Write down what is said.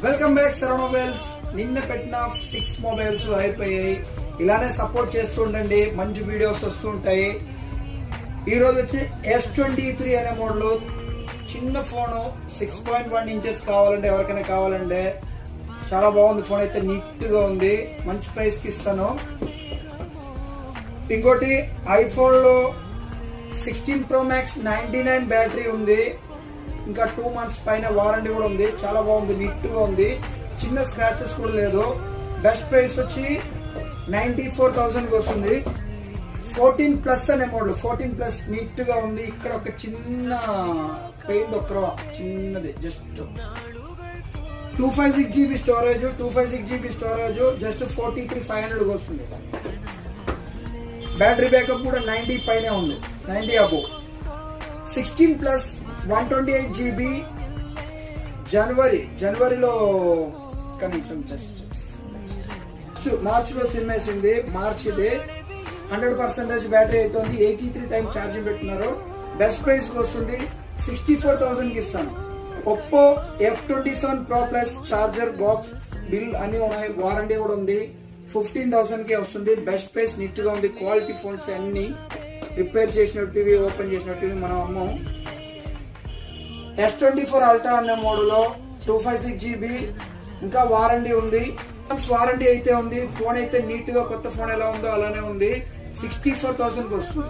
Welcome back Saravana mobiles. నిన్న పెట్టిన 6 mobiles అయిపోయాయి. ఇలానే సపోర్ట్ చేస్తూ ఉండండి, మంచి వీడియోస్ వస్తుంటాయి. ఈరోజు వచ్చి S23 అనే మోడల్ చిన్న ఫోను 6.1 ఇంచెస్ కావాలంటే ఎవరికైనా కావాలంటే చాలా బాగుంది. ఫోన్ అయితే నీట్ గా ఉంది, మంచి ప్రైస్ కి ఇస్తాను. ఇంకోటి ఐఫోన్ లో 16 Pro Max 99 బ్యాటరీ ఉంది. ఇంకా 2 months పైన వారంటీ కూడా ఉంది. చాలా బాగుంది, నీట్ గా ఉంది, చిన్న స్క్రాచెస్ కూడా లేదు. బెస్ట్ ప్రైస్ వచ్చి 94,000 కి వస్తుంది. 14+ అనే మోడల్, 14+ నీట్ గా ఉంది. ఇక్కడ ఒక చిన్న పెయింట్ ఒక్కరో చిన్నది, just 256GB storage, 256GB storage just 43,500 వస్తుంది. బ్యాటరీ బ్యాకప్ కూడా 90 పైనే ఉంది, 90 అబోవ్. 16+ 128GB. జనవరిలో కనీసం మార్చ్ లో సిమ్ వేసింది. మార్చ్ ఇది 100% బ్యాటరీ అవుతుంది. 83 టైమ్స్ ఛార్జింగ్ పెట్టున్నారు. బెస్ట్ ప్రైస్ వస్తుంది, 64,000 కి ఇస్తాను. Oppo F27 Pro Plus charger, box, bill అన్ని ఉన్నాయి. వారంటీ కూడా ఉంది. 15,000 కి వస్తుంది. బెస్ట్ ప్రైస్, నీట్ గా ఉంది. క్వాలిటీ ఫోన్స్ అన్ని రిపేర్ చేసినట్టు, ఓపెన్ చేసినట్టు మనం అమ్మాం. S24 Ultra అనే మోడల్లో 256GB, ఇంకా వారంటీ ఉంది. వారంటీ అయితే ఉంది. ఫోన్ అయితే నీట్ గా కొత్త ఫోన్ ఎలా ఉందో అలానే ఉంది. 64,000 కి వస్తుంది.